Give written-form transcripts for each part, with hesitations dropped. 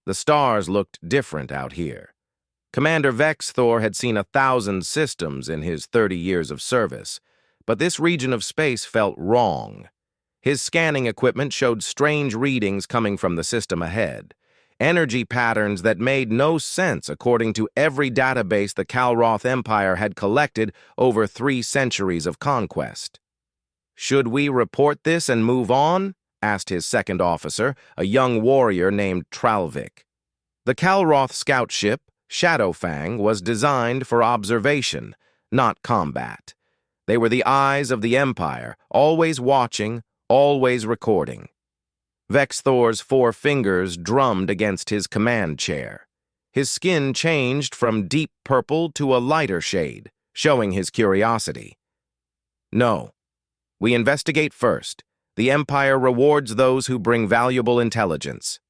The stars looked different out here. Commander Vexthor had seen 1,000 systems in his 30 years of service, but this region of space felt wrong. His scanning equipment showed strange readings coming from the system ahead, energy patterns that made no sense according to every database the Kalroth Empire had collected over 3 centuries of conquest. "Should we report this and move on?" asked his second officer, a young warrior named Tralvik. The Kalroth scout ship, Shadowfang, was designed for observation, not combat. They were the eyes of the Empire, always watching, always recording. Vexthor's 4 fingers drummed against his command chair. His skin changed from deep purple to a lighter shade, showing his curiosity. "No. We investigate first. The Empire rewards those who bring valuable intelligence."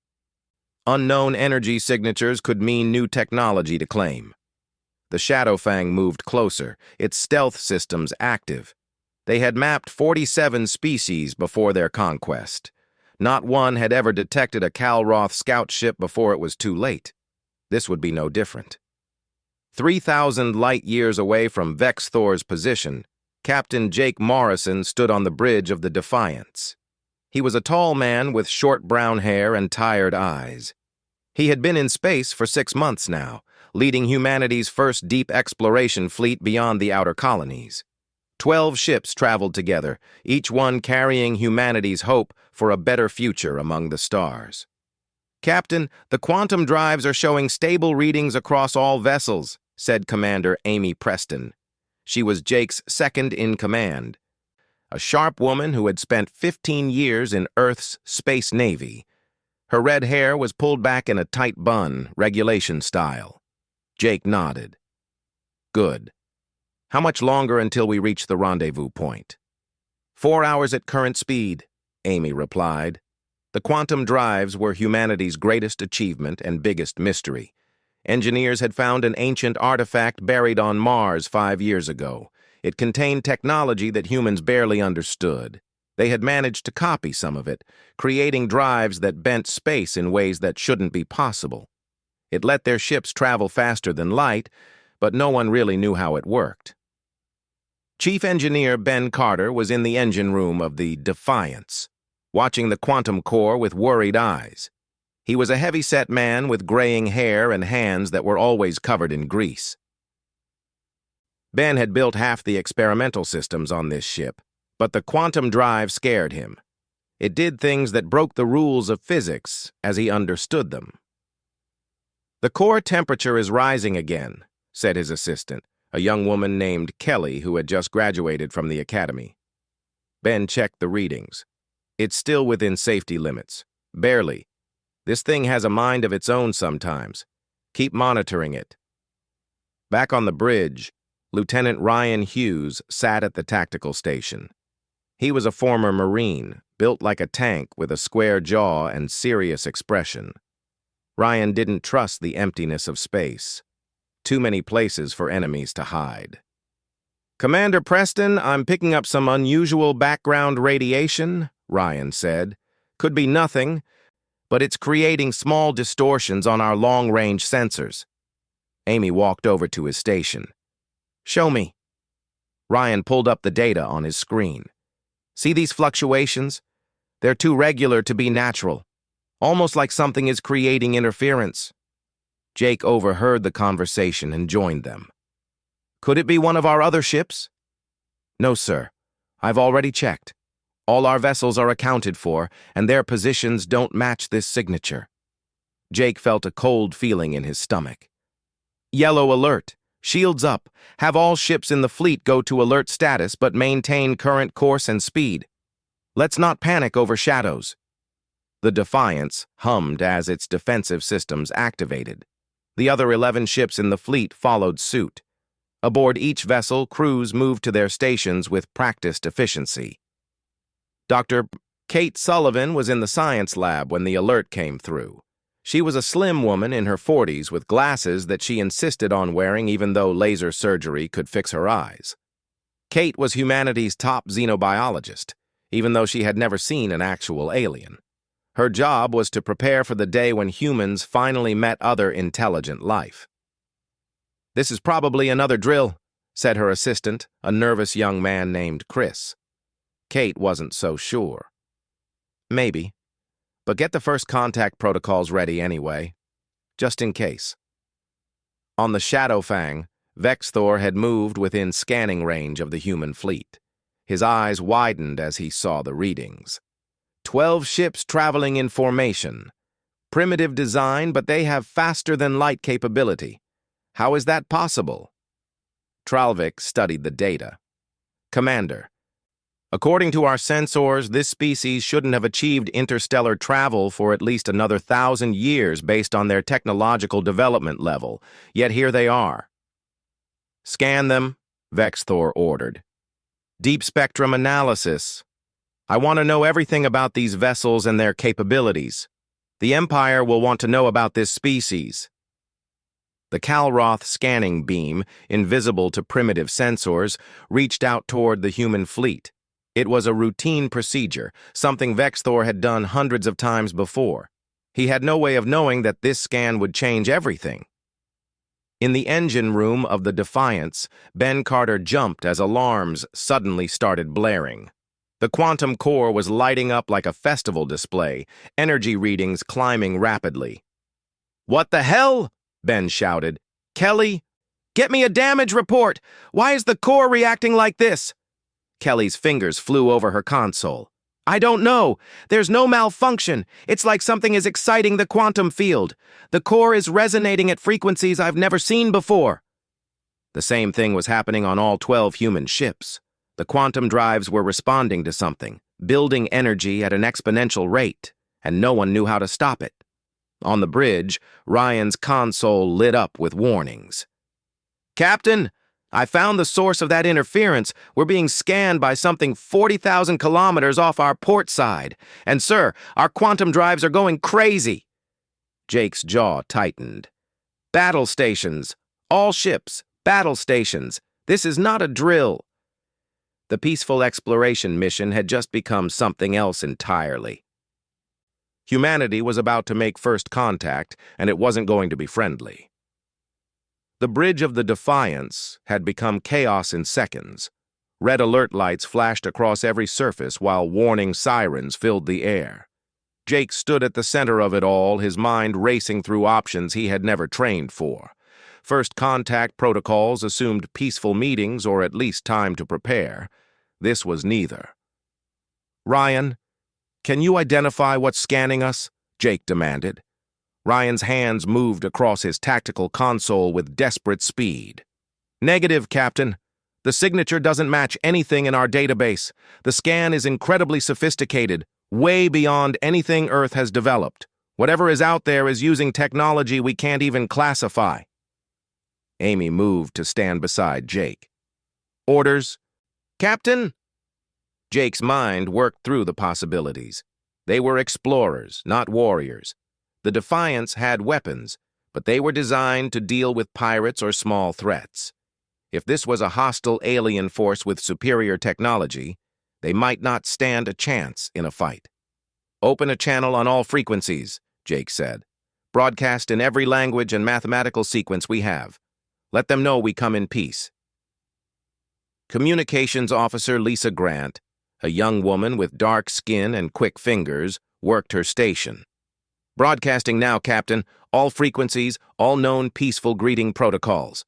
Unknown energy signatures could mean new technology to claim. The Shadowfang moved closer, its stealth systems active. They had mapped 47 species before their conquest. Not one had ever detected a Kalroth scout ship before it was too late. This would be no different. 3,000 light-years away from Vexthor's position, Captain Jake Morrison stood on the bridge of the Defiance. He was a tall man with short brown hair and tired eyes. He had been in space for 6 months now, leading humanity's first deep exploration fleet beyond the outer colonies. 12 ships traveled together, each one carrying humanity's hope for a better future among the stars. "Captain, the quantum drives are showing stable readings across all vessels," said Commander Amy Preston. She was Jake's second in command. A sharp woman who had spent 15 years in Earth's Space Navy. Her red hair was pulled back in a tight bun, regulation style. Jake nodded. "Good. How much longer until we reach the rendezvous point?" 4 hours at current speed," Amy replied. The quantum drives were humanity's greatest achievement and biggest mystery. Engineers had found an ancient artifact buried on Mars 5 years ago. It contained technology that humans barely understood. They had managed to copy some of it, creating drives that bent space in ways that shouldn't be possible. It let their ships travel faster than light, but no one really knew how it worked. Chief Engineer Ben Carter was in the engine room of the Defiance, watching the quantum core with worried eyes. He was a heavy-set man with graying hair and hands that were always covered in grease. Ben had built half the experimental systems on this ship, but the quantum drive scared him. It did things that broke the rules of physics as he understood them. "The core temperature is rising again," said his assistant, a young woman named Kelly who had just graduated from the academy. Ben checked the readings. "It's still within safety limits. Barely. This thing has a mind of its own sometimes. Keep monitoring it." Back on the bridge, Lieutenant Ryan Hughes sat at the tactical station. He was a former Marine, built like a tank with a square jaw and serious expression. Ryan didn't trust the emptiness of space. Too many places for enemies to hide. "Commander Preston, I'm picking up some unusual background radiation," Ryan said. "Could be nothing, but it's creating small distortions on our long-range sensors." Amy walked over to his station. "Show me." Ryan pulled up the data on his screen. "See these fluctuations? They're too regular to be natural. Almost like something is creating interference." Jake overheard the conversation and joined them. "Could it be one of our other ships?" "No, sir. I've already checked. All our vessels are accounted for, and their positions don't match this signature." Jake felt a cold feeling in his stomach. "Yellow alert. Shields up. Have all ships in the fleet go to alert status but maintain current course and speed. Let's not panic over shadows." The Defiance hummed as its defensive systems activated. The other 11 ships in the fleet followed suit. Aboard each vessel, crews moved to their stations with practiced efficiency. Dr. Kate Sullivan was in the science lab when the alert came through. She was a slim woman in her 40s with glasses that she insisted on wearing even though laser surgery could fix her eyes. Kate was humanity's top xenobiologist, even though she had never seen an actual alien. Her job was to prepare for the day when humans finally met other intelligent life. "This is probably another drill," said her assistant, a nervous young man named Chris. Kate wasn't so sure. "Maybe, but get the first contact protocols ready anyway, just in case." On the Shadowfang, Vexthor had moved within scanning range of the human fleet. His eyes widened as he saw the readings. 12 ships traveling in formation. Primitive design, but they have faster-than-light capability. How is that possible? Tralvik studied the data. "Commander, according to our sensors, this species shouldn't have achieved interstellar travel for at least another 1,000 years based on their technological development level, yet here they are." "Scan them," Vexthor ordered. "Deep spectrum analysis. I want to know everything about these vessels and their capabilities. The Empire will want to know about this species." The Kalroth scanning beam, invisible to primitive sensors, reached out toward the human fleet. It was a routine procedure, something Vexthor had done hundreds of times before. He had no way of knowing that this scan would change everything. In the engine room of the Defiance, Ben Carter jumped as alarms suddenly started blaring. The quantum core was lighting up like a festival display, energy readings climbing rapidly. "What the hell?" Ben shouted. "Kelly, get me a damage report! Why is the core reacting like this?" Kelly's fingers flew over her console. "I don't know. There's no malfunction. It's like something is exciting the quantum field. The core is resonating at frequencies I've never seen before." The same thing was happening on all 12 human ships. The quantum drives were responding to something, building energy at an exponential rate, and no one knew how to stop it. On the bridge, Ryan's console lit up with warnings. "Captain, I found the source of that interference. We're being scanned by something 40,000 kilometers off our port side. And sir, our quantum drives are going crazy." Jake's jaw tightened. "Battle stations. All ships. Battle stations. This is not a drill." The peaceful exploration mission had just become something else entirely. Humanity was about to make first contact, and it wasn't going to be friendly. The bridge of the Defiance had become chaos in seconds. Red alert lights flashed across every surface while warning sirens filled the air. Jake stood at the center of it all, his mind racing through options he had never trained for. First contact protocols assumed peaceful meetings or at least time to prepare. This was neither. "Ryan, can you identify what's scanning us?" Jake demanded. Ryan's hands moved across his tactical console with desperate speed. "Negative, Captain. The signature doesn't match anything in our database. The scan is incredibly sophisticated, way beyond anything Earth has developed. Whatever is out there is using technology we can't even classify." Amy moved to stand beside Jake. "Orders?" "Captain?" Jake's mind worked through the possibilities. They were explorers, not warriors. The Defiance had weapons, but they were designed to deal with pirates or small threats. If this was a hostile alien force with superior technology, they might not stand a chance in a fight. "Open a channel on all frequencies," Jake said. "Broadcast in every language and mathematical sequence we have. Let them know we come in peace." Communications Officer Lisa Grant, a young woman with dark skin and quick fingers, worked her station. "Broadcasting now, Captain. All frequencies, all known peaceful greeting protocols."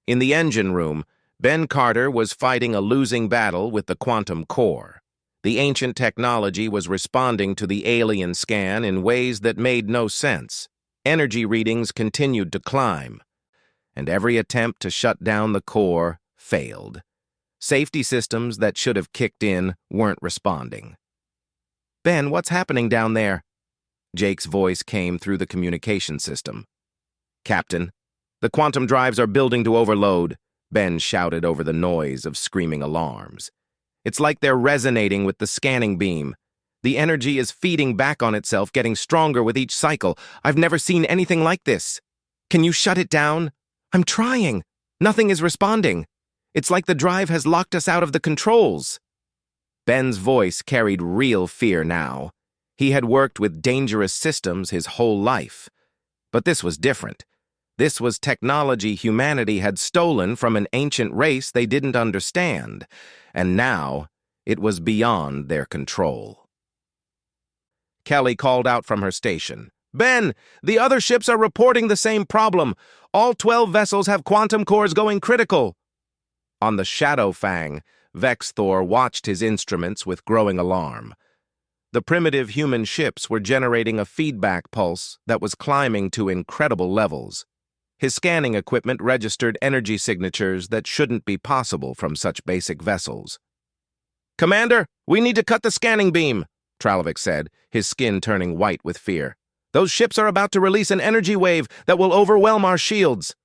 In the engine room, Ben Carter was fighting a losing battle with the quantum core. The ancient technology was responding to the alien scan in ways that made no sense. Energy readings continued to climb, and every attempt to shut down the core failed. Safety systems that should have kicked in weren't responding. "Ben, what's happening down there?" Jake's voice came through the communication system. "Captain, the quantum drives are building to overload," Ben shouted over the noise of screaming alarms. "It's like they're resonating with the scanning beam. The energy is feeding back on itself, getting stronger with each cycle. I've never seen anything like this. Can you shut it down?" "I'm trying. Nothing is responding. It's like the drive has locked us out of the controls." Ben's voice carried real fear now. He had worked with dangerous systems his whole life. But this was different. This was technology humanity had stolen from an ancient race they didn't understand, and now it was beyond their control. Kelly called out from her station. "Ben, the other ships are reporting the same problem. All 12 vessels have quantum cores going critical." On the Shadow Fang, Vex Thor watched his instruments with growing alarm. The primitive human ships were generating a feedback pulse that was climbing to incredible levels. His scanning equipment registered energy signatures that shouldn't be possible from such basic vessels. "Commander, we need to cut the scanning beam," Tralovik said, his skin turning white with fear. "Those ships are about to release an energy wave that will overwhelm our shields."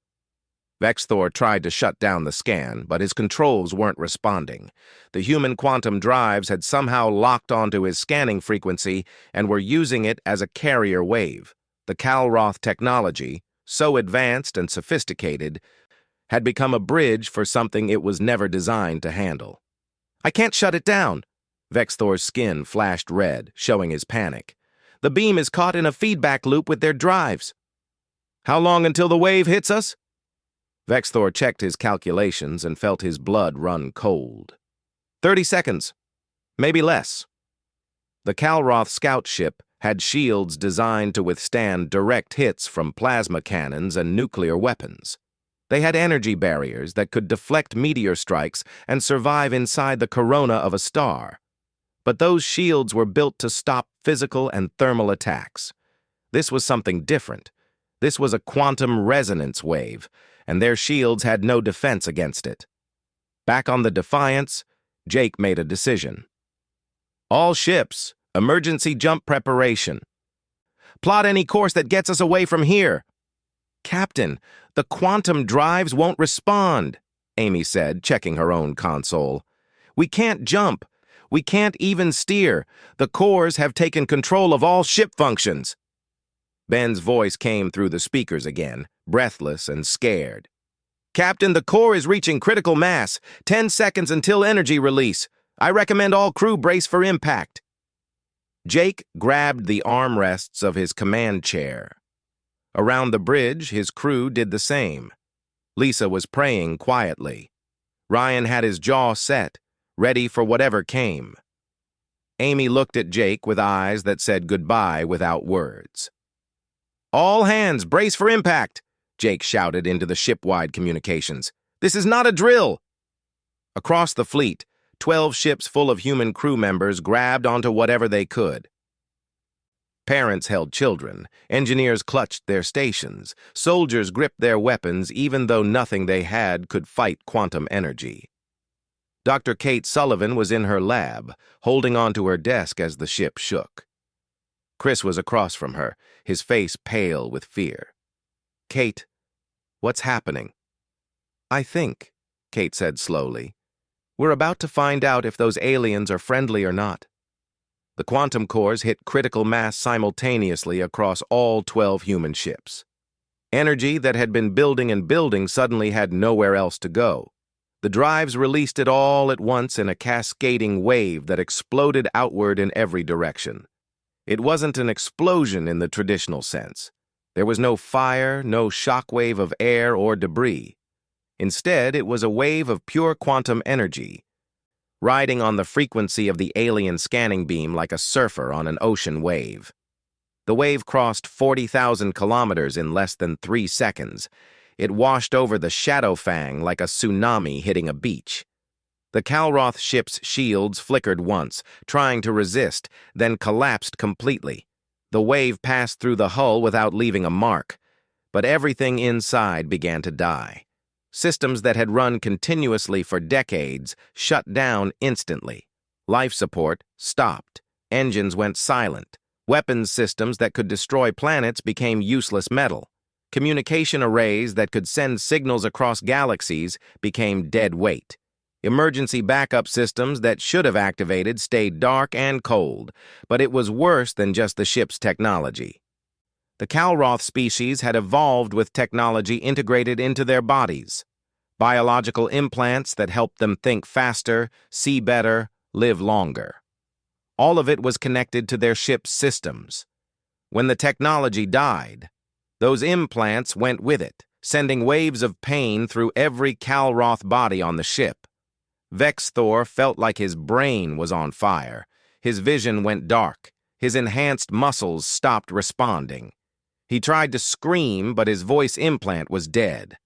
Vex Thor tried to shut down the scan, but his controls weren't responding. The human quantum drives had somehow locked onto his scanning frequency and were using it as a carrier wave. The Kalroth technology, so advanced and sophisticated, had become a bridge for something it was never designed to handle. "I can't shut it down." Vex Thor's skin flashed red, showing his panic. "The beam is caught in a feedback loop with their drives." "How long until the wave hits us?" Vex Thor checked his calculations and felt his blood run cold. 30 seconds. Maybe less. The Kalroth scout ship had shields designed to withstand direct hits from plasma cannons and nuclear weapons. They had energy barriers that could deflect meteor strikes and survive inside the corona of a star. But those shields were built to stop physical and thermal attacks. This was something different. This was a quantum resonance wave, and their shields had no defense against it. Back on the Defiance, Jake made a decision. "All ships, emergency jump preparation. Plot any course that gets us away from here." "Captain, the quantum drives won't respond," Amy said, checking her own console. "We can't jump. We can't even steer. The cores have taken control of all ship functions." Ben's voice came through the speakers again, breathless and scared. "Captain, the core is reaching critical mass. 10 seconds until energy release. I recommend all crew brace for impact." Jake grabbed the armrests of his command chair. Around the bridge, his crew did the same. Lisa was praying quietly. Ryan had his jaw set, ready for whatever came. Amy looked at Jake with eyes that said goodbye without words. "All hands, brace for impact," Jake shouted into the ship-wide communications. "This is not a drill." Across the fleet, 12 ships full of human crew members grabbed onto whatever they could. Parents held children, engineers clutched their stations, soldiers gripped their weapons even though nothing they had could fight quantum energy. Dr. Kate Sullivan was in her lab, holding onto her desk as the ship shook. Chris was across from her, his face pale with fear. "Kate, what's happening?" "I think," Kate said slowly, "we're about to find out if those aliens are friendly or not." The quantum cores hit critical mass simultaneously across all 12 human ships. Energy that had been building and building suddenly had nowhere else to go. The drives released it all at once in a cascading wave that exploded outward in every direction. It wasn't an explosion in the traditional sense. There was no fire, no shockwave of air or debris. Instead, it was a wave of pure quantum energy, riding on the frequency of the alien scanning beam like a surfer on an ocean wave. The wave crossed 40,000 kilometers in less than 3 seconds. It washed over the Shadow Fang like a tsunami hitting a beach. The Kalroth ship's shields flickered once, trying to resist, then collapsed completely. The wave passed through the hull without leaving a mark, but everything inside began to die. Systems that had run continuously for decades shut down instantly. Life support stopped. Engines went silent. Weapons systems that could destroy planets became useless metal. Communication arrays that could send signals across galaxies became dead weight. Emergency backup systems that should have activated stayed dark and cold, but it was worse than just the ship's technology. The Kalroth species had evolved with technology integrated into their bodies. Biological implants that helped them think faster, see better, live longer. All of it was connected to their ship's systems. When the technology died, those implants went with it, sending waves of pain through every Kalroth body on the ship. Vex Thor felt like his brain was on fire. His vision went dark. His enhanced muscles stopped responding. He tried to scream, but his voice implant was dead.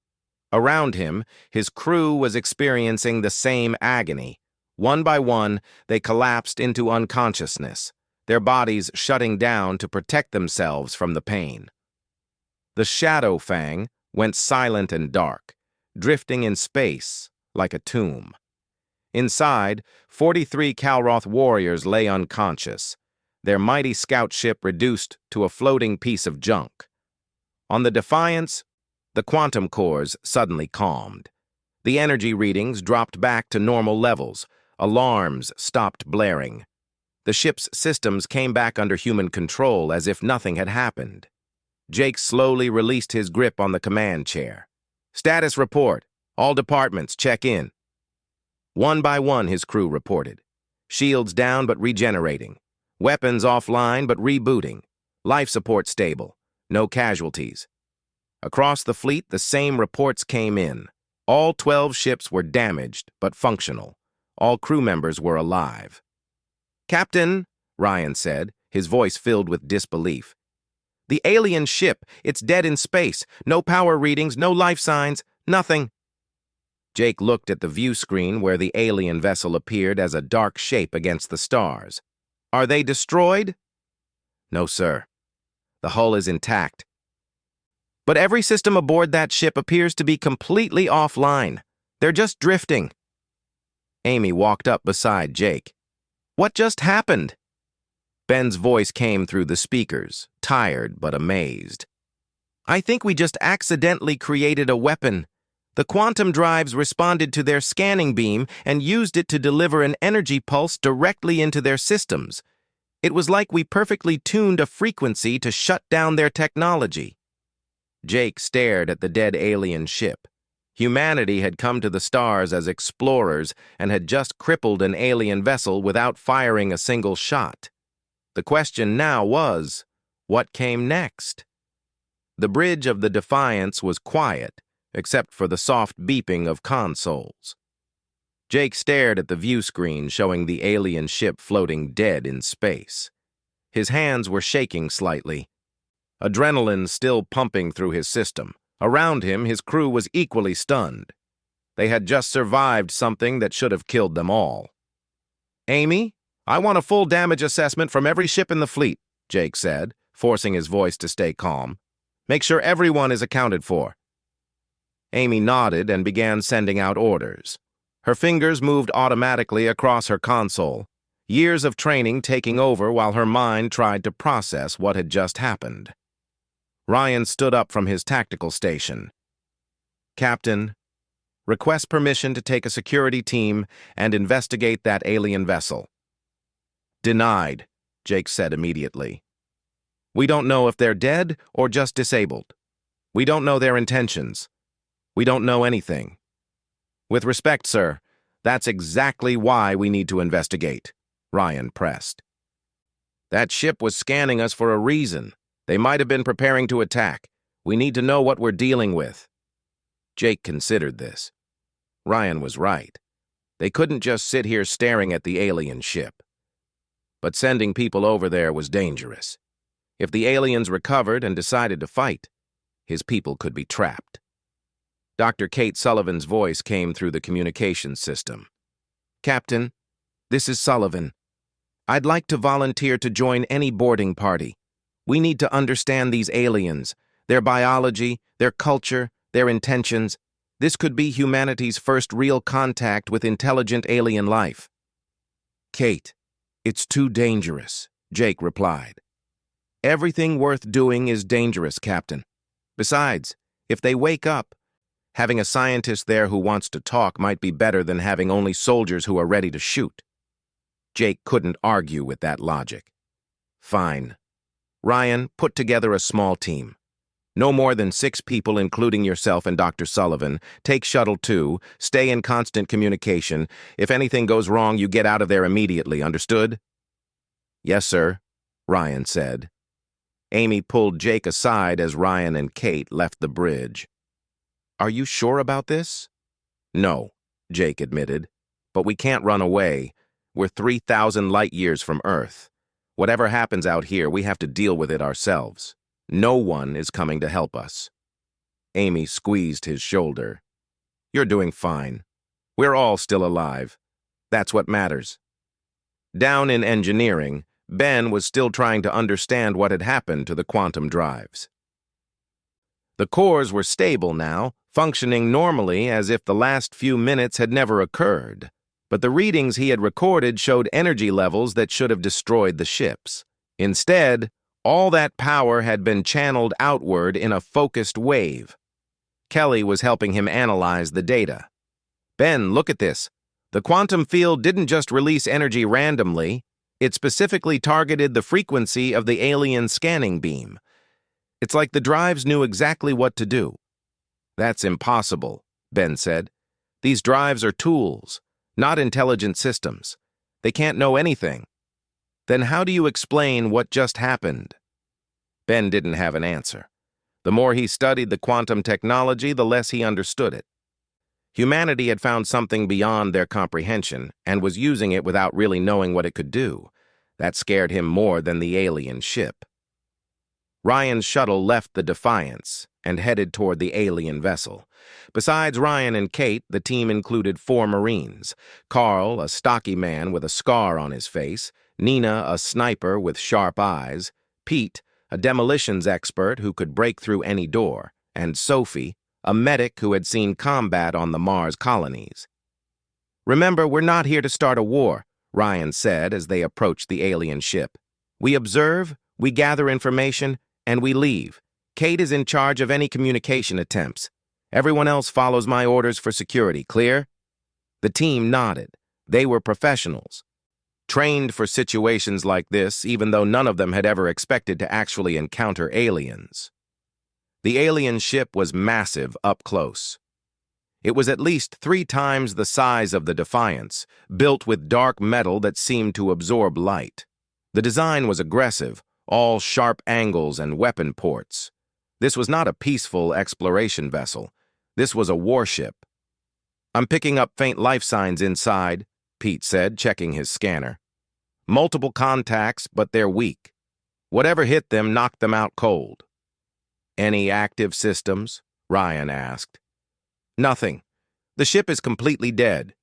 Around him, his crew was experiencing the same agony. One by one, they collapsed into unconsciousness, their bodies shutting down to protect themselves from the pain. The Shadow Fang went silent and dark, drifting in space like a tomb. Inside, 43 Kalroth warriors lay unconscious, their mighty scout ship reduced to a floating piece of junk. On the Defiance, the quantum cores suddenly calmed. The energy readings dropped back to normal levels. Alarms stopped blaring. The ship's systems came back under human control as if nothing had happened. Jake slowly released his grip on the command chair. "Status report. All departments, check in." One by one, his crew reported. Shields down but regenerating. Weapons offline but rebooting. Life support stable. No casualties. Across the fleet, the same reports came in. All 12 ships were damaged but functional. All crew members were alive. "Captain," Ryan said, his voice filled with disbelief. "The alien ship, it's dead in space. No power readings, no life signs, nothing." Jake looked at the view screen where the alien vessel appeared as a dark shape against the stars. "Are they destroyed?" "No, sir. The hull is intact. But every system aboard that ship appears to be completely offline. They're just drifting." Amy walked up beside Jake. "What just happened?" Ben's voice came through the speakers, tired but amazed. "I think we just accidentally created a weapon. The quantum drives responded to their scanning beam and used it to deliver an energy pulse directly into their systems. It was like we perfectly tuned a frequency to shut down their technology." Jake stared at the dead alien ship. Humanity had come to the stars as explorers and had just crippled an alien vessel without firing a single shot. The question now was, what came next? The bridge of the Defiance was quiet, except for the soft beeping of consoles. Jake stared at the view screen showing the alien ship floating dead in space. His hands were shaking slightly. Adrenaline still pumping through his system. Around him, his crew was equally stunned. They had just survived something that should have killed them all. "Amy, I want a full damage assessment from every ship in the fleet," Jake said, forcing his voice to stay calm. "Make sure everyone is accounted for." Amy nodded and began sending out orders. Her fingers moved automatically across her console, years of training taking over while her mind tried to process what had just happened. Ryan stood up from his tactical station. "Captain, request permission to take a security team and investigate that alien vessel." "Denied," Jake said immediately. "We don't know if they're dead or just disabled. We don't know their intentions. We don't know anything." "With respect, sir, that's exactly why we need to investigate," Ryan pressed. "That ship was scanning us for a reason. They might have been preparing to attack. We need to know what we're dealing with." Jake considered this. Ryan was right. They couldn't just sit here staring at the alien ship. But sending people over there was dangerous. If the aliens recovered and decided to fight, his people could be trapped. Dr. Kate Sullivan's voice came through the communications system. "Captain, this is Sullivan. I'd like to volunteer to join any boarding party. We need to understand these aliens, their biology, their culture, their intentions. This could be humanity's first real contact with intelligent alien life." "Kate, it's too dangerous," Jake replied. "Everything worth doing is dangerous, Captain. Besides, if they wake up, having a scientist there who wants to talk might be better than having only soldiers who are ready to shoot." Jake couldn't argue with that logic. "Fine. Ryan, put together a small team. No more than 6 people, including yourself and Dr. Sullivan. Take Shuttle 2, stay in constant communication. If anything goes wrong, you get out of there immediately, understood?" Yes, sir, Ryan said. Amy pulled Jake aside as Ryan and Kate left the bridge. Are you sure about this? No, Jake admitted. But we can't run away. We're 3,000 light years from Earth. Whatever happens out here, we have to deal with it ourselves. No one is coming to help us. Amy squeezed his shoulder. You're doing fine. We're all still alive. That's what matters. Down in engineering, Ben was still trying to understand what had happened to the quantum drives. The cores were stable now, functioning normally as if the last few minutes had never occurred. But the readings he had recorded showed energy levels that should have destroyed the ships. Instead, all that power had been channeled outward in a focused wave. Kelly was helping him analyze the data. Ben, look at this. The quantum field didn't just release energy randomly. It specifically targeted the frequency of the alien scanning beam. It's like the drives knew exactly what to do. That's impossible, Ben said. These drives are tools, not intelligent systems. They can't know anything. Then how do you explain what just happened? Ben didn't have an answer. The more he studied the quantum technology, the less he understood it. Humanity had found something beyond their comprehension and was using it without really knowing what it could do. That scared him more than the alien ship. Ryan's shuttle left the Defiance and headed toward the alien vessel. Besides Ryan and Kate, the team included 4 Marines. Carl, a stocky man with a scar on his face, Nina, a sniper with sharp eyes, Pete, a demolitions expert who could break through any door, and Sophie, a medic who had seen combat on the Mars colonies. Remember, we're not here to start a war, Ryan said as they approached the alien ship. We observe, we gather information, and we leave. Kate is in charge of any communication attempts. Everyone else follows my orders for security, clear? The team nodded. They were professionals, trained for situations like this, even though none of them had ever expected to actually encounter aliens. The alien ship was massive up close. It was at least 3 times the size of the Defiance, built with dark metal that seemed to absorb light. The design was aggressive, all sharp angles and weapon ports. This was not a peaceful exploration vessel. This was a warship. I'm picking up faint life signs inside, Pete said, checking his scanner. Multiple contacts, but they're weak. Whatever hit them knocked them out cold. Any active systems? Ryan asked. Nothing. The ship is completely dead.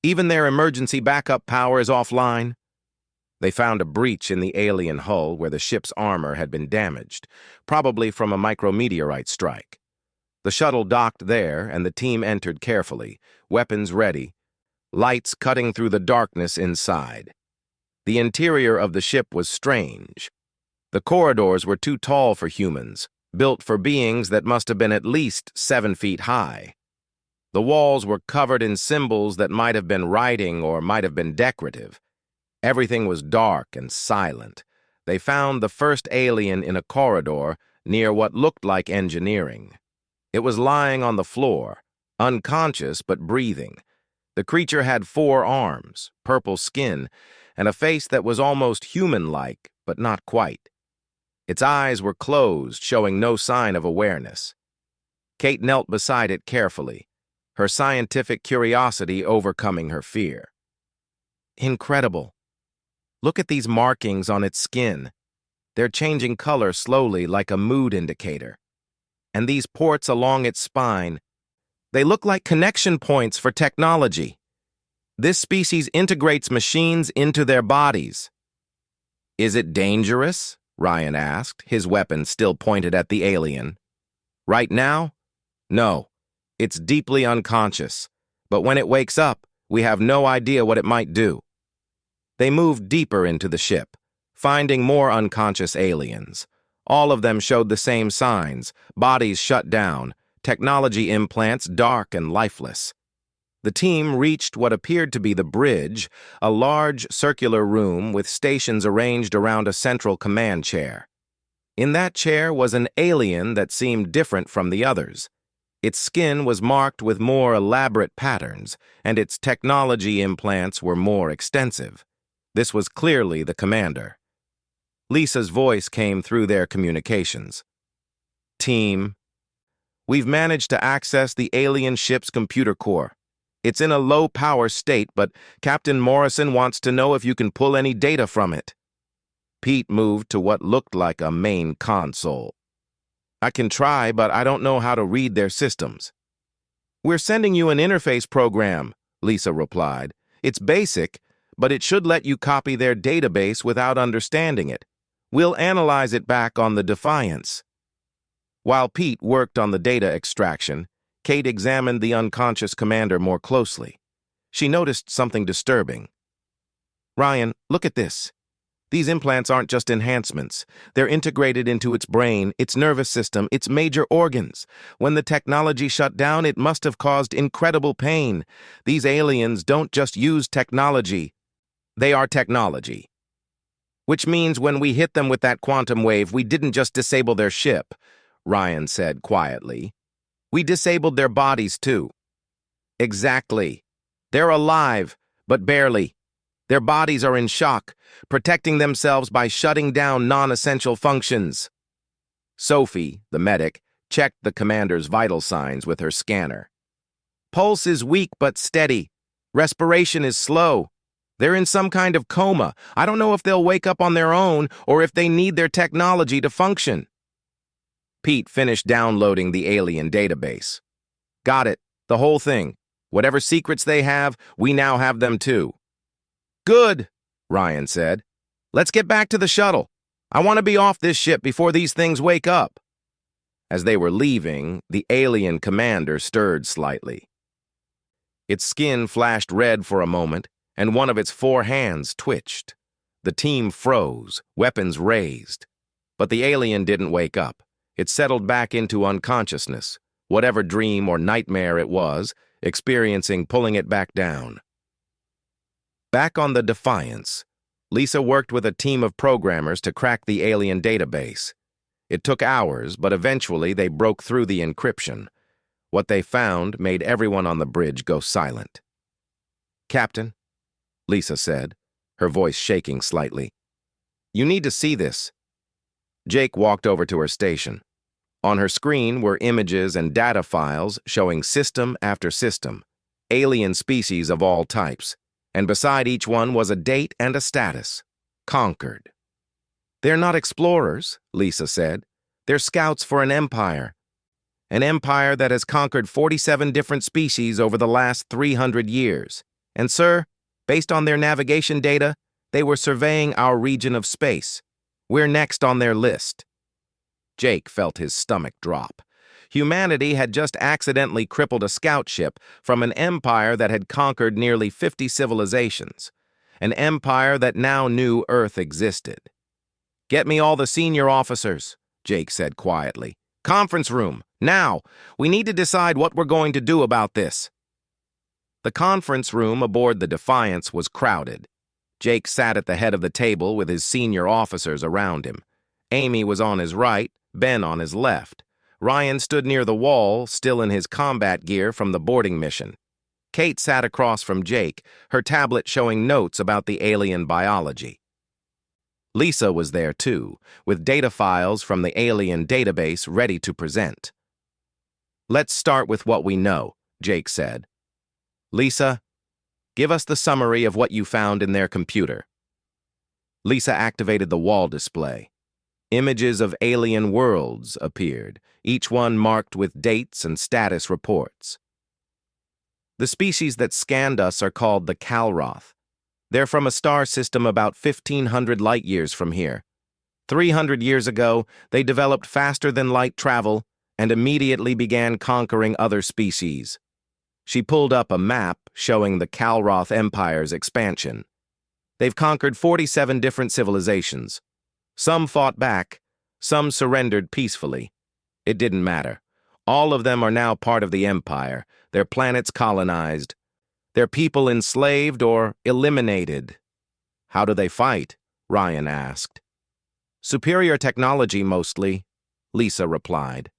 Even their emergency backup power is offline. They found a breach in the alien hull where the ship's armor had been damaged, probably from a micrometeorite strike. The shuttle docked there, and the team entered carefully, weapons ready, lights cutting through the darkness inside. The interior of the ship was strange. The corridors were too tall for humans, built for beings that must have been at least 7 feet high. The walls were covered in symbols that might have been writing or might have been decorative. Everything was dark and silent. They found the first alien in a corridor near what looked like engineering. It was lying on the floor, unconscious but breathing. The creature had 4 arms, purple skin, and a face that was almost human-like, but not quite. Its eyes were closed, showing no sign of awareness. Kate knelt beside it carefully, her scientific curiosity overcoming her fear. Incredible. Look at these markings on its skin. They're changing color slowly like a mood indicator. And these ports along its spine, they look like connection points for technology. This species integrates machines into their bodies. Is it dangerous? Ryan asked, his weapon still pointed at the alien. Right now? No. It's deeply unconscious. But when it wakes up, we have no idea what it might do. They moved deeper into the ship, finding more unconscious aliens. All of them showed the same signs, bodies shut down, technology implants dark and lifeless. The team reached what appeared to be the bridge, a large circular room with stations arranged around a central command chair. In that chair was an alien that seemed different from the others. Its skin was marked with more elaborate patterns, and its technology implants were more extensive. This was clearly the commander. Lisa's voice came through their communications. Team, we've managed to access the alien ship's computer core. It's in a low-power state, but Captain Morrison wants to know if you can pull any data from it. Pete moved to what looked like a main console. I can try, but I don't know how to read their systems. We're sending you an interface program, Lisa replied. It's basic, but it should let you copy their database without understanding it. We'll analyze it back on the Defiance. While Pete worked on the data extraction, Kate examined the unconscious commander more closely. She noticed something disturbing. Ryan, look at this. These implants aren't just enhancements. They're integrated into its brain, its nervous system, its major organs. When the technology shut down, it must have caused incredible pain. These aliens don't just use technology. They are technology. Which means when we hit them with that quantum wave, we didn't just disable their ship, Ryan said quietly. We disabled their bodies, too. Exactly. They're alive, but barely. Their bodies are in shock, protecting themselves by shutting down non-essential functions. Sophie, the medic, checked the commander's vital signs with her scanner. Pulse is weak but steady. Respiration is slow. They're in some kind of coma. I don't know if they'll wake up on their own or if they need their technology to function. Pete finished downloading the alien database. Got it. The whole thing. Whatever secrets they have, we now have them too. Good, Ryan said. Let's get back to the shuttle. I want to be off this ship before these things wake up. As they were leaving, the alien commander stirred slightly. Its skin flashed red for a moment, and one of its 4 hands twitched. The team froze, weapons raised. But the alien didn't wake up. It settled back into unconsciousness, whatever dream or nightmare it was, experiencing pulling it back down. Back on the Defiance, Lisa worked with a team of programmers to crack the alien database. It took hours, but eventually they broke through the encryption. What they found made everyone on the bridge go silent. Captain, Lisa said, her voice shaking slightly. You need to see this. Jake walked over to her station. On her screen were images and data files showing system after system, alien species of all types, and beside each one was a date and a status. Conquered. They're not explorers, Lisa said. They're scouts for an empire. An empire that has conquered 47 different species over the last 300 years. And sir, based on their navigation data, they were surveying our region of space. We're next on their list. Jake felt his stomach drop. Humanity had just accidentally crippled a scout ship from an empire that had conquered nearly 50 civilizations. An empire that now knew Earth existed. Get me all the senior officers, Jake said quietly. Conference room, now. We need to decide what we're going to do about this. The conference room aboard the Defiance was crowded. Jake sat at the head of the table with his senior officers around him. Amy was on his right, Ben on his left. Ryan stood near the wall, still in his combat gear from the boarding mission. Kate sat across from Jake, her tablet showing notes about the alien biology. Lisa was there too, with data files from the alien database ready to present. Let's start with what we know, Jake said. Lisa, give us the summary of what you found in their computer. Lisa activated the wall display. Images of alien worlds appeared, each one marked with dates and status reports. The species that scanned us are called the Calroth. They're from a star system about 1,500 light-years from here. 300 years ago, they developed faster-than-light travel and immediately began conquering other species. She pulled up a map showing the Calroth Empire's expansion. They've conquered 47 different civilizations. Some fought back, some surrendered peacefully. It didn't matter. All of them are now part of the Empire, their planets colonized, their people enslaved or eliminated. How do they fight? Ryan asked. Superior technology, mostly, Lisa replied.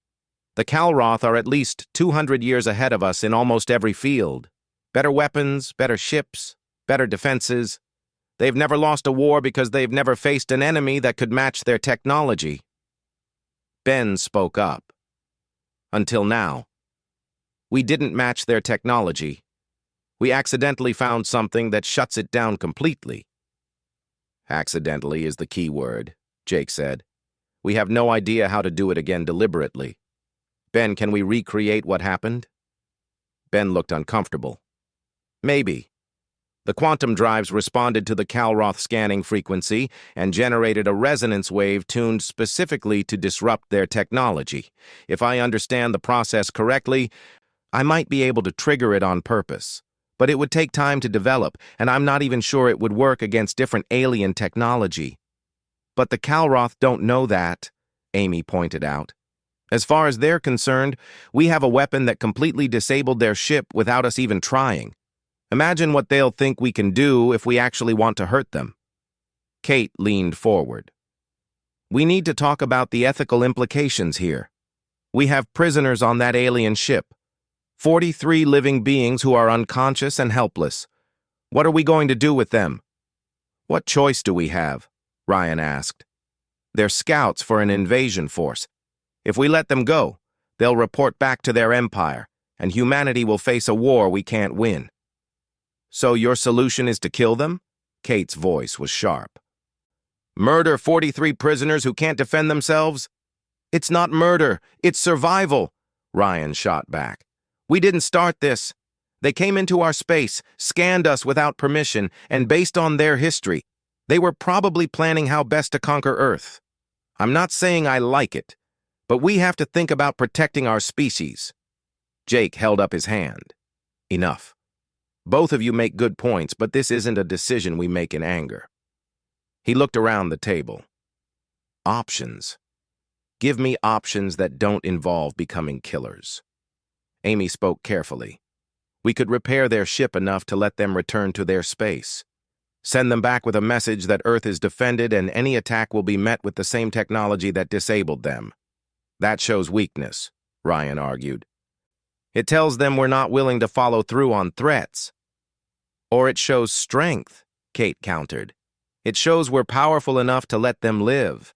The Calroth are at least 200 years ahead of us in almost every field. Better weapons, better ships, better defenses. They've never lost a war because they've never faced an enemy that could match their technology. Ben spoke up. Until now. We didn't match their technology. We accidentally found something that shuts it down completely. Accidentally is the key word, Jake said. We have no idea how to do it again deliberately. Ben, can we recreate what happened? Ben looked uncomfortable. Maybe. The quantum drives responded to the Calroth scanning frequency and generated a resonance wave tuned specifically to disrupt their technology. If I understand the process correctly, I might be able to trigger it on purpose. But it would take time to develop, and I'm not even sure it would work against different alien technology. But the Calroth don't know that, Amy pointed out. As far as they're concerned, we have a weapon that completely disabled their ship without us even trying. Imagine what they'll think we can do if we actually want to hurt them. Kate leaned forward. We need to talk about the ethical implications here. We have prisoners on that alien ship. 43 living beings who are unconscious and helpless. What are we going to do with them? What choice do we have? Ryan asked. They're scouts for an invasion force. If we let them go, they'll report back to their empire, and humanity will face a war we can't win. So your solution is to kill them? Kate's voice was sharp. Murder 43 prisoners who can't defend themselves? It's not murder, it's survival, Ryan shot back. We didn't start this. They came into our space, scanned us without permission, and based on their history, they were probably planning how best to conquer Earth. I'm not saying I like it, but we have to think about protecting our species. Jake held up his hand. Enough. Both of you make good points, but this isn't a decision we make in anger. He looked around the table. Options. Give me options that don't involve becoming killers. Amy spoke carefully. We could repair their ship enough to let them return to their space. Send them back with a message that Earth is defended and any attack will be met with the same technology that disabled them. That shows weakness, Ryan argued. It tells them we're not willing to follow through on threats. Or it shows strength, Kate countered. It shows we're powerful enough to let them live.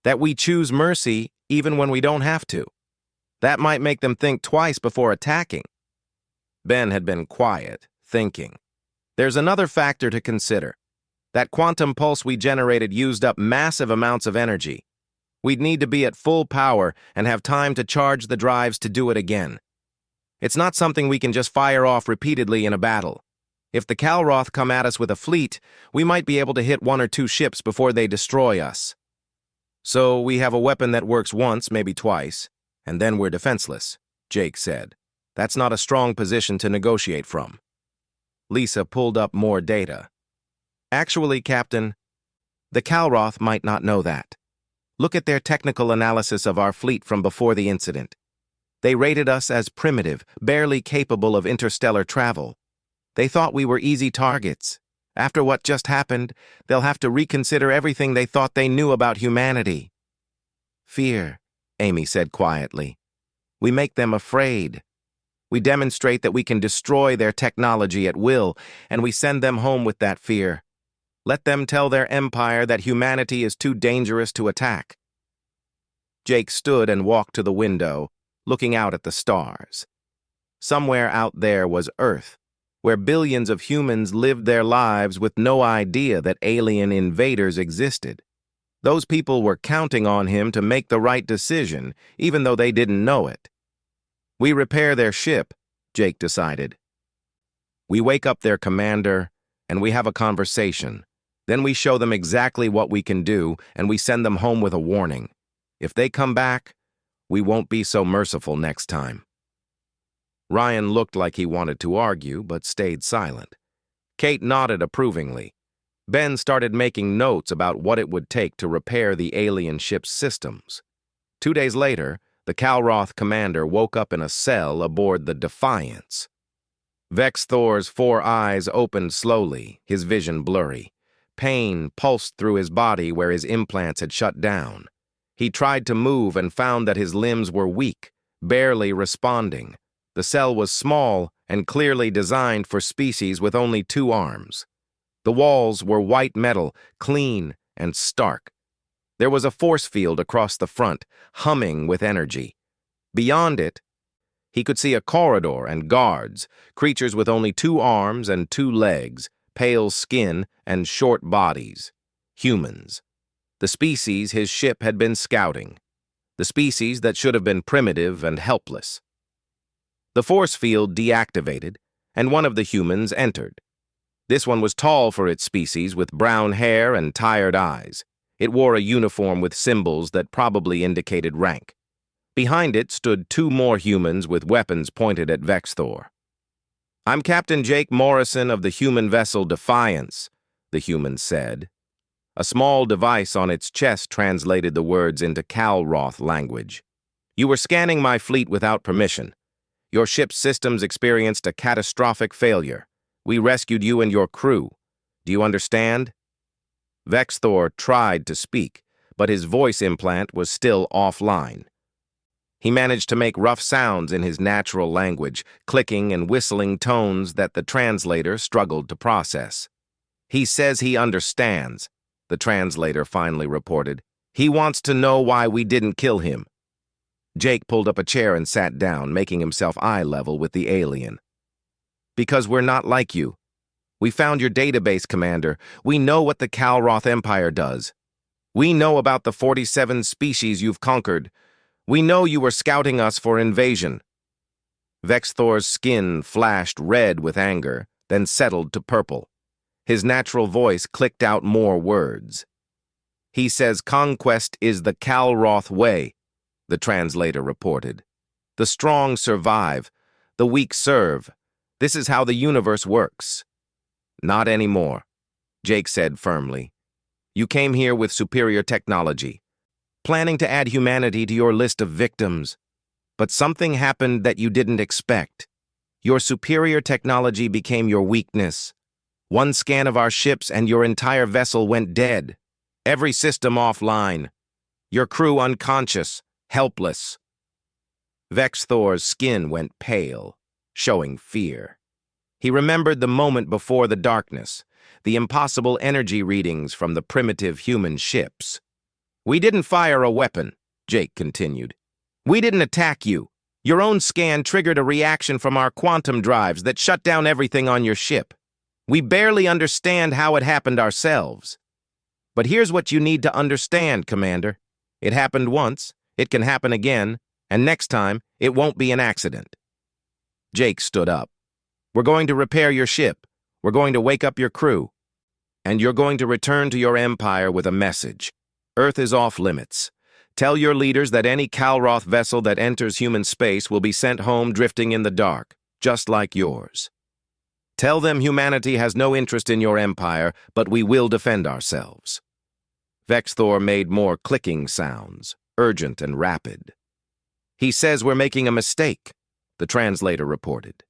That we choose mercy even when we don't have to. That might make them think twice before attacking. Ben had been quiet, thinking. There's another factor to consider. That quantum pulse we generated used up massive amounts of energy. We'd need to be at full power and have time to charge the drives to do it again. It's not something we can just fire off repeatedly in a battle. If the Calroth come at us with a fleet, we might be able to hit 1 or 2 ships before they destroy us. So we have a weapon that works once, maybe twice, and then we're defenseless, Jake said. That's not a strong position to negotiate from. Lisa pulled up more data. Actually, Captain, the Calroth might not know that. Look at their technical analysis of our fleet from before the incident. They rated us as primitive, barely capable of interstellar travel. They thought we were easy targets. After what just happened, they'll have to reconsider everything they thought they knew about humanity. Fear, Amy said quietly. We make them afraid. We demonstrate that we can destroy their technology at will, and we send them home with that fear. Let them tell their empire that humanity is too dangerous to attack. Jake stood and walked to the window, looking out at the stars. Somewhere out there was Earth, where billions of humans lived their lives with no idea that alien invaders existed. Those people were counting on him to make the right decision, even though they didn't know it. We repair their ship, Jake decided. We wake up their commander, and we have a conversation. Then we show them exactly what we can do, and we send them home with a warning. If they come back, we won't be so merciful next time. Ryan looked like he wanted to argue, but stayed silent. Kate nodded approvingly. Ben started making notes about what it would take to repair the alien ship's systems. 2 days later, the Calroth commander woke up in a cell aboard the Defiance. Vex Thor's 4 eyes opened slowly, his vision blurry. Pain pulsed through his body where his implants had shut down. He tried to move and found that his limbs were weak, barely responding. The cell was small and clearly designed for species with only 2 arms. The walls were white metal, clean and stark. There was a force field across the front, humming with energy. Beyond it, he could see a corridor and guards, creatures with only 2 arms and 2 legs, pale skin and short bodies. Humans. The species his ship had been scouting. The species that should have been primitive and helpless. The force field deactivated, and one of the humans entered. This one was tall for its species, with brown hair and tired eyes. It wore a uniform with symbols that probably indicated rank. Behind it stood 2 more humans with weapons pointed at Vexthor. "I'm Captain Jake Morrison of the human vessel Defiance," the human said. A small device on its chest translated the words into Calroth language. "You were scanning my fleet without permission. Your ship's systems experienced a catastrophic failure. We rescued you and your crew. Do you understand?" Vexthor tried to speak, but his voice implant was still offline. He managed to make rough sounds in his natural language, clicking and whistling tones that the translator struggled to process. "He says he understands," the translator finally reported. "He wants to know why we didn't kill him." Jake pulled up a chair and sat down, making himself eye level with the alien. "Because we're not like you. We found your database, Commander. We know what the Calroth Empire does. We know about the 47 species you've conquered. We know you were scouting us for invasion." Vexthor's skin flashed red with anger, then settled to purple. His natural voice clicked out more words. "He says conquest is the Calroth way," the translator reported. "The strong survive, the weak serve. This is how the universe works." "Not anymore," Jake said firmly. "You came here with superior technology, planning to add humanity to your list of victims. But something happened that you didn't expect. Your superior technology became your weakness. One scan of our ships and your entire vessel went dead. Every system offline. Your crew unconscious, helpless." Vexthor's skin went pale, showing fear. He remembered the moment before the darkness, the impossible energy readings from the primitive human ships. "We didn't fire a weapon," Jake continued. "We didn't attack you. Your own scan triggered a reaction from our quantum drives that shut down everything on your ship. We barely understand how it happened ourselves. But here's what you need to understand, Commander. It happened once, it can happen again, and next time, it won't be an accident." Jake stood up. "We're going to repair your ship. We're going to wake up your crew. And you're going to return to your empire with a message. Earth is off limits. Tell your leaders that any Calroth vessel that enters human space will be sent home drifting in the dark, just like yours. Tell them humanity has no interest in your empire, but we will defend ourselves." Vexthor made more clicking sounds, urgent and rapid. "He says we're making a mistake," the translator reported.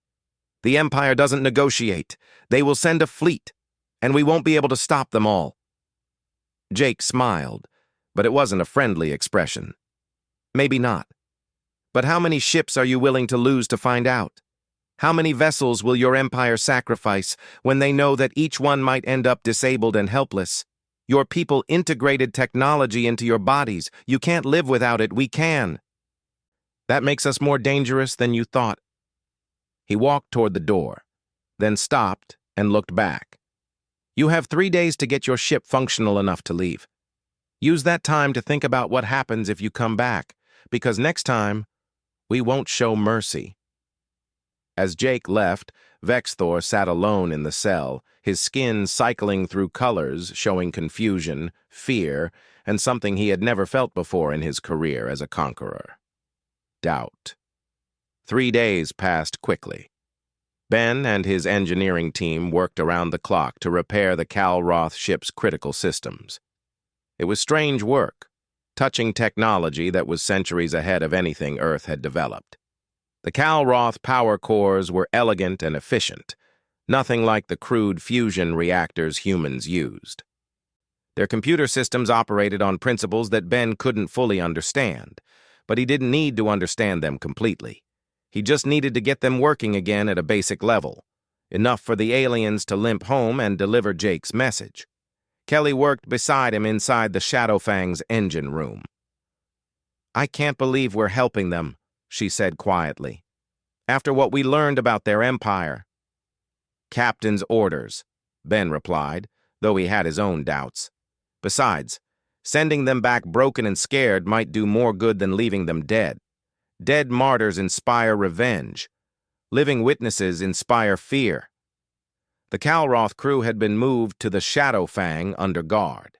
"The Empire doesn't negotiate. They will send a fleet, and we won't be able to stop them all." Jake smiled, but it wasn't a friendly expression. "Maybe not. But how many ships are you willing to lose to find out? How many vessels will your empire sacrifice when they know that each one might end up disabled and helpless? Your people integrated technology into your bodies. You can't live without it. We can. That makes us more dangerous than you thought." He walked toward the door, then stopped and looked back. "You have 3 days to get your ship functional enough to leave. Use that time to think about what happens if you come back, because next time, we won't show mercy." As Jake left, Vexthor sat alone in the cell, his skin cycling through colors showing confusion, fear, and something he had never felt before in his career as a conqueror: doubt. 3 days passed quickly. Ben and his engineering team worked around the clock to repair the Calroth ship's critical systems. It was strange work, touching technology that was centuries ahead of anything Earth had developed. The Calroth power cores were elegant and efficient, nothing like the crude fusion reactors humans used. Their computer systems operated on principles that Ben couldn't fully understand, but he didn't need to understand them completely. He just needed to get them working again at a basic level. enough for the aliens to limp home and deliver Jake's message. Kelly worked beside him inside the Shadowfang's engine room. "I can't believe we're helping them," she said quietly. "After what we learned about their empire." "Captain's orders," Ben replied, though he had his own doubts. Besides, sending them back broken and scared might do more good than leaving them dead. Dead martyrs inspire revenge. Living witnesses inspire fear. The Calroth crew had been moved to the Shadowfang under guard.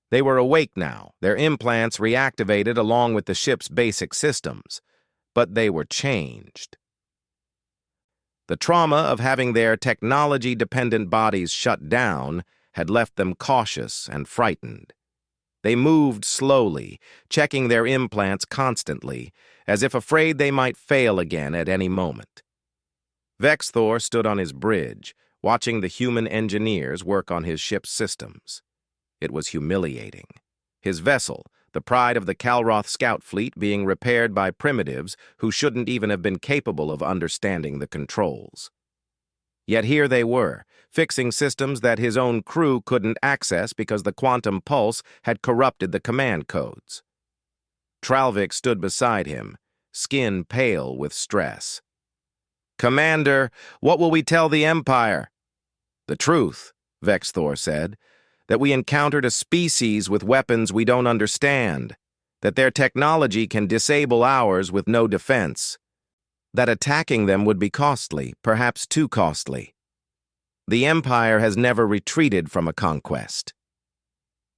They were awake now, their implants reactivated along with the ship's basic systems. But they were changed. The trauma of having their technology-dependent bodies shut down had left them cautious and frightened. They moved slowly, checking their implants constantly, as if afraid they might fail again at any moment. Vexthor stood on his bridge, watching the human engineers work on his ship's systems. It was humiliating. His vessel, the pride of the Calroth scout fleet, being repaired by primitives who shouldn't even have been capable of understanding the controls. Yet here they were, fixing systems that his own crew couldn't access because the quantum pulse had corrupted the command codes. Tralvik stood beside him, skin pale with stress. "Commander, what will we tell the Empire?" "The truth," Vexthor said, "that we encountered a species with weapons we don't understand, that their technology can disable ours with no defense, that attacking them would be costly, perhaps too costly. The Empire has never retreated from a conquest."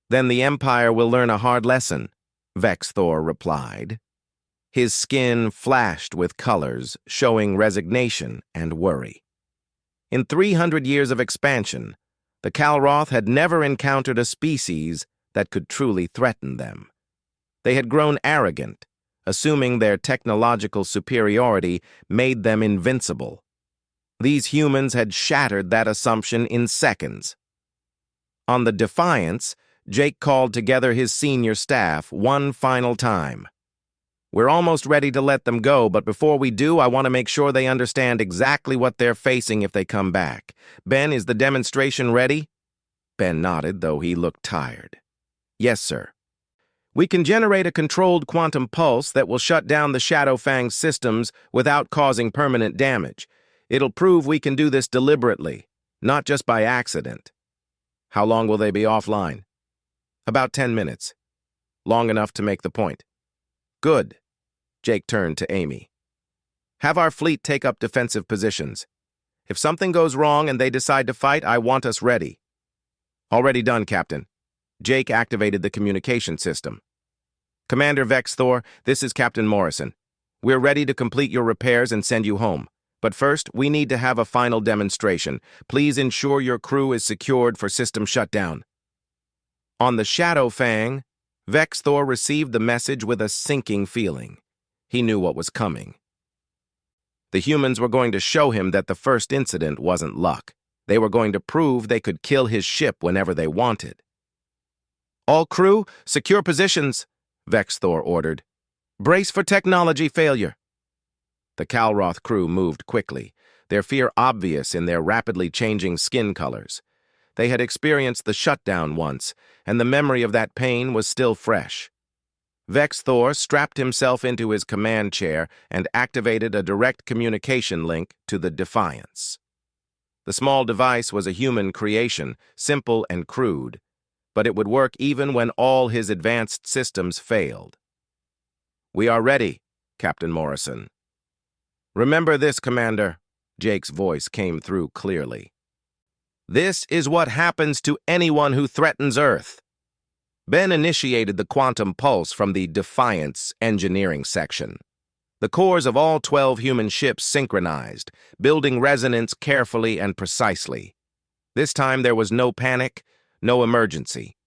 "Then the Empire will learn a hard lesson," Vexthor replied. His skin flashed with colors, showing resignation and worry. In 300 years of expansion, the Calroth had never encountered a species that could truly threaten them. They had grown arrogant, assuming their technological superiority made them invincible. These humans had shattered that assumption in seconds. On the Defiance, Jake called together his senior staff one final time. "We're almost ready to let them go, but before we do, I want to make sure they understand exactly what they're facing if they come back. Ben, is the demonstration ready?" Ben nodded, though he looked tired. "Yes, sir. We can generate a controlled quantum pulse that will shut down the Shadowfang's systems without causing permanent damage. It'll prove we can do this deliberately, not just by accident." "How long will they be offline?" "About 10 minutes. Long enough to make the point." "Good." Jake turned to Amy. "Have our fleet take up defensive positions. If something goes wrong and they decide to fight, I want us ready." "Already done, Captain." Jake activated the communication system. "Commander Vexthor, this is Captain Morrison. We're ready to complete your repairs and send you home. But first, we need to have a final demonstration. Please ensure your crew is secured for system shutdown." On the Shadowfang, Vexthor received the message with a sinking feeling. He knew what was coming. The humans were going to show him that the first incident wasn't luck. They were going to prove they could kill his ship whenever they wanted. "All crew, secure positions," Vexthor ordered. "Brace for technology failure." The Calroth crew moved quickly, their fear obvious in their rapidly changing skin colors. They had experienced the shutdown once, and the memory of that pain was still fresh. Vexthor strapped himself into his command chair and activated a direct communication link to the Defiance. The small device was a human creation, simple and crude, but it would work even when all his advanced systems failed. "We are ready, Captain Morrison." "Remember this, Commander," Jake's voice came through clearly. "This is what happens to anyone who threatens Earth." Ben initiated the quantum pulse from the Defiance engineering section. The cores of all 12 human ships synchronized, building resonance carefully and precisely. This time there was no panic, no emergency.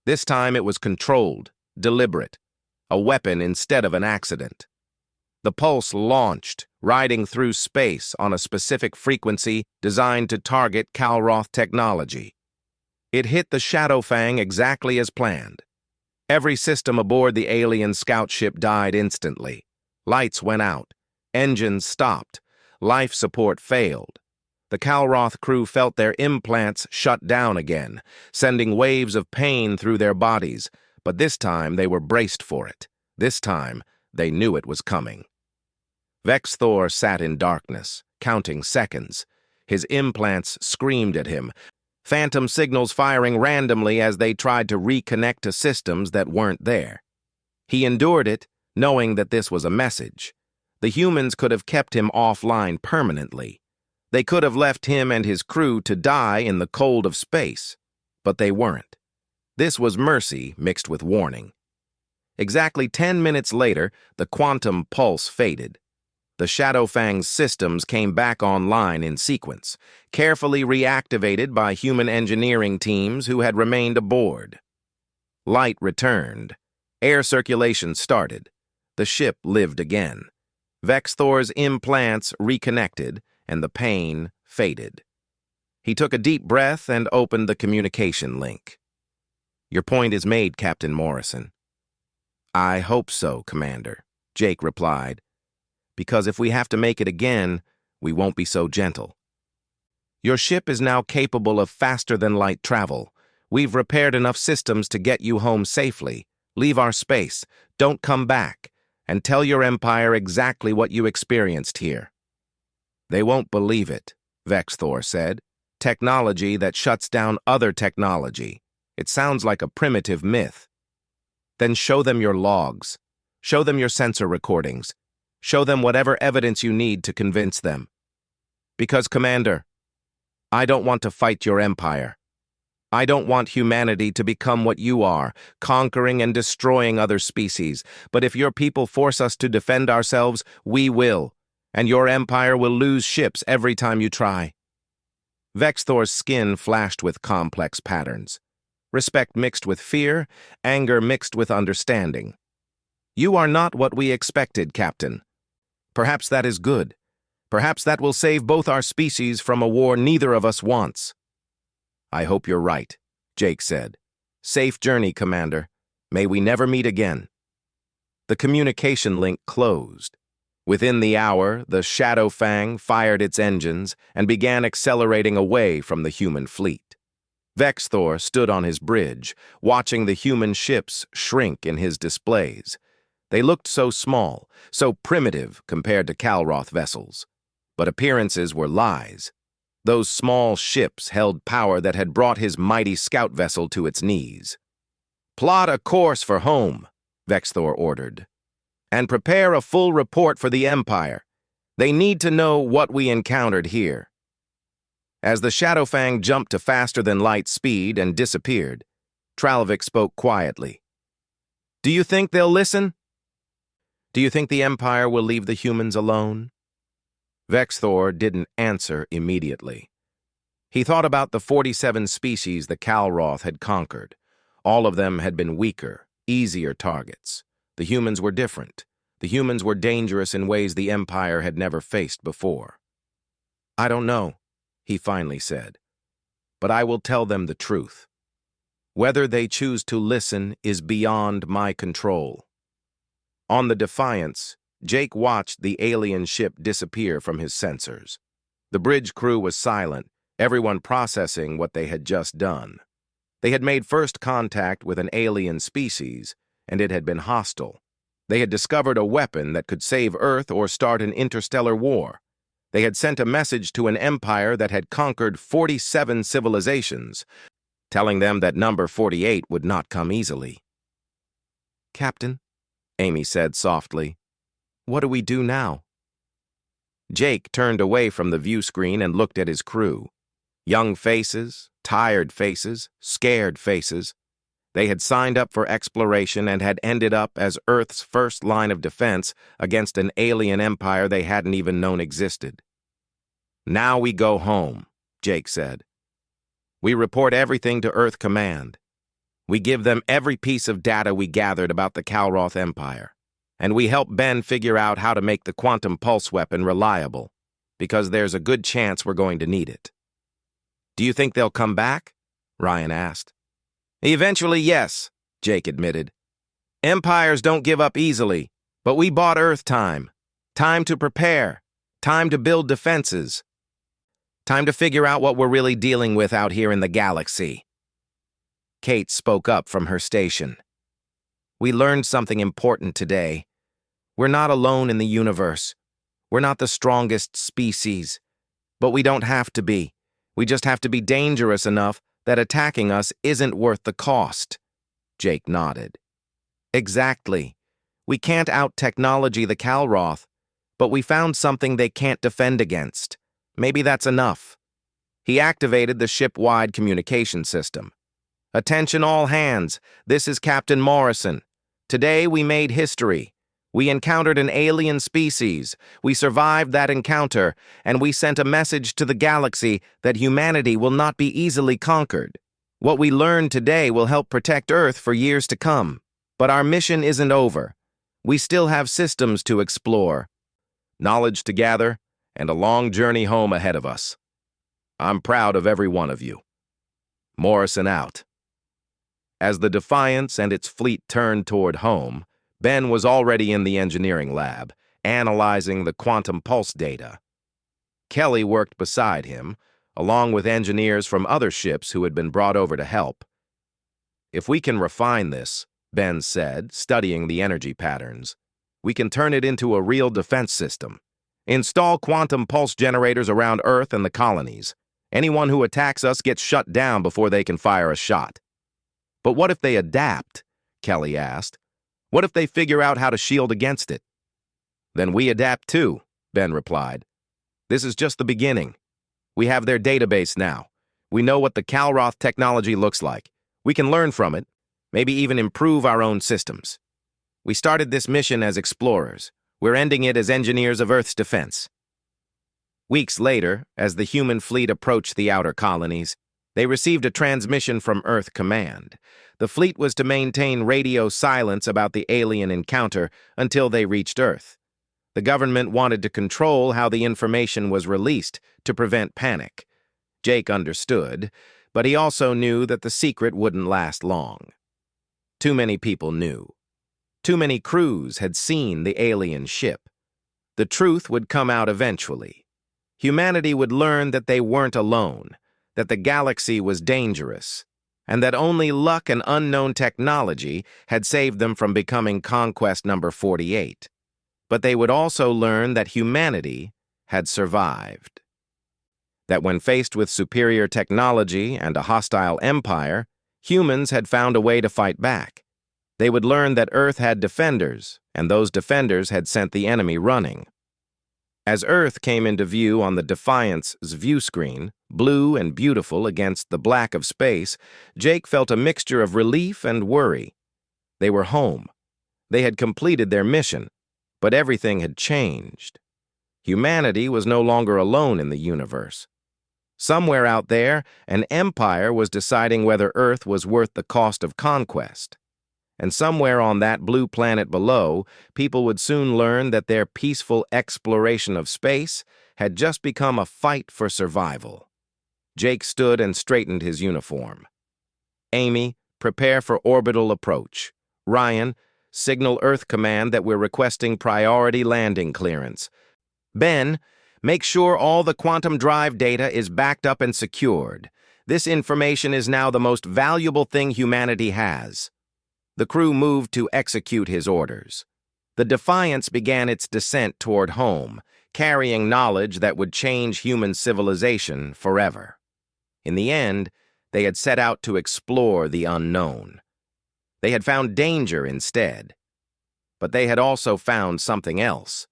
This time it was controlled, deliberate, a weapon instead of an accident. The pulse launched, riding through space on a specific frequency designed to target Calroth technology. It hit the Shadowfang exactly as planned. Every system aboard the alien scout ship died instantly. Lights went out. Engines stopped. Life support failed. The Calroth crew felt their implants shut down again, sending waves of pain through their bodies, but this time they were braced for it. This time, they knew it was coming. Vex Thor sat in darkness, counting seconds. His implants screamed at him, phantom signals firing randomly as they tried to reconnect to systems that weren't there. He endured it, knowing that this was a message. The humans could have kept him offline permanently. They could have left him and his crew to die in the cold of space, but they weren't. This was mercy mixed with warning. Exactly 10 minutes later, the quantum pulse faded. The Shadowfang's systems came back online in sequence, carefully reactivated by human engineering teams who had remained aboard. Light returned. Air circulation started. The ship lived again. Vex Thor's implants reconnected, and the pain faded. He took a deep breath and opened the communication link. "Your point is made, Captain Morrison." "I hope so, Commander," Jake replied. "Because if we have to make it again, we won't be so gentle. Your ship is now capable of faster-than-light travel. We've repaired enough systems to get you home safely. Leave our space, don't come back, and tell your Empire exactly what you experienced here." "They won't believe it," Vex Thor said. "Technology that shuts down other technology. It sounds like a primitive myth." "Then show them your logs. Show them your sensor recordings. Show them whatever evidence you need to convince them. Because, Commander, I don't want to fight your Empire. I don't want humanity to become what you are, conquering and destroying other species. But if your people force us to defend ourselves, we will. And your Empire will lose ships every time you try." Vex Thor's skin flashed with complex patterns. Respect mixed with fear, anger mixed with understanding. "You are not what we expected, Captain. Perhaps that is good. Perhaps that will save both our species from a war neither of us wants." "I hope you're right," Jake said. "Safe journey, Commander. May we never meet again." The communication link closed. Within the hour, the Shadowfang fired its engines and began accelerating away from the human fleet. Vex Thor stood on his bridge, watching the human ships shrink in his displays. They looked so small, so primitive compared to Calroth vessels. But appearances were lies. Those small ships held power that had brought his mighty scout vessel to its knees. "Plot a course for home," Vex Thor ordered. "And prepare a full report for the Empire. They need to know what we encountered here." As the Shadowfang jumped to faster-than-light speed and disappeared, Tralvik spoke quietly. "Do you think they'll listen? Do you think the Empire will leave the humans alone?" Vex Thor didn't answer immediately. He thought about the 47 species the Calroth had conquered. All of them had been weaker, easier targets. The humans were different. The humans were dangerous in ways the Empire had never faced before. "I don't know," he finally said, "but I will tell them the truth. Whether they choose to listen is beyond my control." On the Defiance, Jake watched the alien ship disappear from his sensors. The bridge crew was silent, everyone processing what they had just done. They had made first contact with an alien species, and it had been hostile. They had discovered a weapon that could save Earth or start an interstellar war. They had sent a message to an empire that had conquered 47 civilizations, telling them that number 48 would not come easily. "Captain," Amy said softly, "what do we do now?" Jake turned away from the view screen and looked at his crew. Young faces, tired faces, scared faces. They had signed up for exploration and had ended up as Earth's first line of defense against an alien empire they hadn't even known existed. "Now we go home," Jake said. "We report everything to Earth Command. We give them every piece of data we gathered about the Calroth Empire. And we help Ben figure out how to make the quantum pulse weapon reliable, because there's a good chance we're going to need it." "Do you think they'll come back?" Ryan asked. "Eventually, yes," Jake admitted. "Empires don't give up easily, but we bought Earth time. Time to prepare. Time to build defenses." Time to figure out what we're really dealing with out here in the galaxy. Kate spoke up from her station. We learned something important today. We're not alone in the universe. We're not the strongest species. But we don't have to be. We just have to be dangerous enough that attacking us isn't worth the cost. Jake nodded. Exactly. We can't out-technology the Calroth, but we found something they can't defend against. Maybe that's enough. He activated the ship-wide communication system. Attention all hands, this is Captain Morrison. Today we made history. We encountered an alien species. We survived that encounter, and we sent a message to the galaxy that humanity will not be easily conquered. What we learned today will help protect Earth for years to come. But our mission isn't over. We still have systems to explore, knowledge to gather, and a long journey home ahead of us. I'm proud of every one of you. Morrison out. As the Defiance and its fleet turned toward home, Ben was already in the engineering lab, analyzing the quantum pulse data. Kelly worked beside him, along with engineers from other ships who had been brought over to help. If we can refine this, Ben said, studying the energy patterns, we can turn it into a real defense system. Install quantum pulse generators around Earth and the colonies. Anyone who attacks us gets shut down before they can fire a shot. But what if they adapt? Kelly asked. What if they figure out how to shield against it? Then we adapt too, Ben replied. This is just the beginning. We have their database now. We know what the Calroth technology looks like. We can learn from it, maybe even improve our own systems. We started this mission as explorers. We're ending it as engineers of Earth's defense. Weeks later, as the human fleet approached the outer colonies, they received a transmission from Earth Command. The fleet was to maintain radio silence about the alien encounter until they reached Earth. The government wanted to control how the information was released to prevent panic. Jake understood, but he also knew that the secret wouldn't last long. Too many people knew. Too many crews had seen the alien ship. The truth would come out eventually. Humanity would learn that they weren't alone, that the galaxy was dangerous, and that only luck and unknown technology had saved them from becoming Conquest number 48. But they would also learn that humanity had survived. That when faced with superior technology and a hostile empire, humans had found a way to fight back. They would learn that Earth had defenders, and those defenders had sent the enemy running. As Earth came into view on the Defiance's view screen, blue and beautiful against the black of space, Jake felt a mixture of relief and worry. They were home. They had completed their mission, but everything had changed. Humanity was no longer alone in the universe. Somewhere out there, an empire was deciding whether Earth was worth the cost of conquest. And somewhere on that blue planet below, people would soon learn that their peaceful exploration of space had just become a fight for survival. Jake stood and straightened his uniform. Amy, prepare for orbital approach. Ryan, signal Earth Command that we're requesting priority landing clearance. Ben, make sure all the quantum drive data is backed up and secured. This information is now the most valuable thing humanity has. The crew moved to execute his orders. The Defiance began its descent toward home, carrying knowledge that would change human civilization forever. In the end, they had set out to explore the unknown. They had found danger instead. But they had also found something else.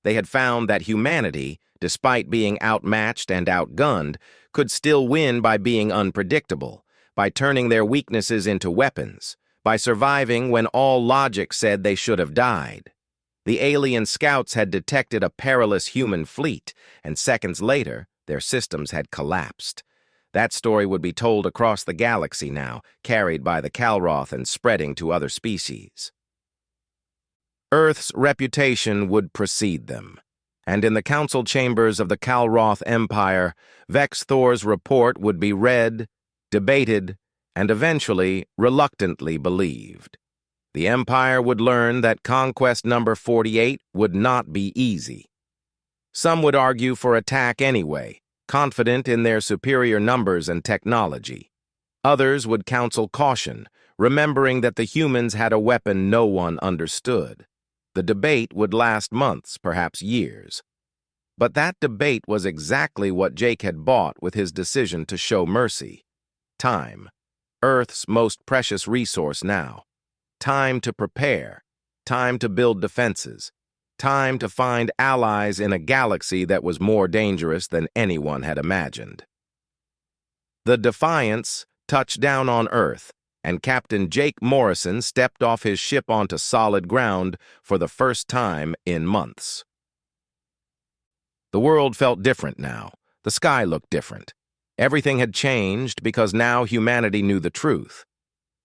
They had found that humanity, despite being outmatched and outgunned, could still win by being unpredictable, by turning their weaknesses into weapons, by surviving when all logic said they should have died. The alien scouts had detected a perilous human fleet, and seconds later, their systems had collapsed. That story would be told across the galaxy now, carried by the Calroth and spreading to other species. Earth's reputation would precede them, and in the council chambers of the Calroth Empire, Vex Thor's report would be read, debated, and eventually reluctantly believed. The Empire would learn that Conquest number 48 would not be easy. Some would argue for attack anyway, confident in their superior numbers and technology. Others would counsel caution, remembering that the humans had a weapon no one understood. The debate would last months, perhaps years. But that debate was exactly what Jake had bought with his decision to show mercy. Time. Earth's most precious resource now. Time to prepare. Time to build defenses. Time to find allies in a galaxy that was more dangerous than anyone had imagined. The Defiance touched down on Earth, and Captain Jake Morrison stepped off his ship onto solid ground for the first time in months. The world felt different now. The sky looked different. Everything had changed because now humanity knew the truth.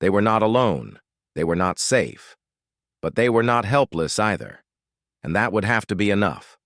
They were not alone. They were not safe. But they were not helpless either. And that would have to be enough.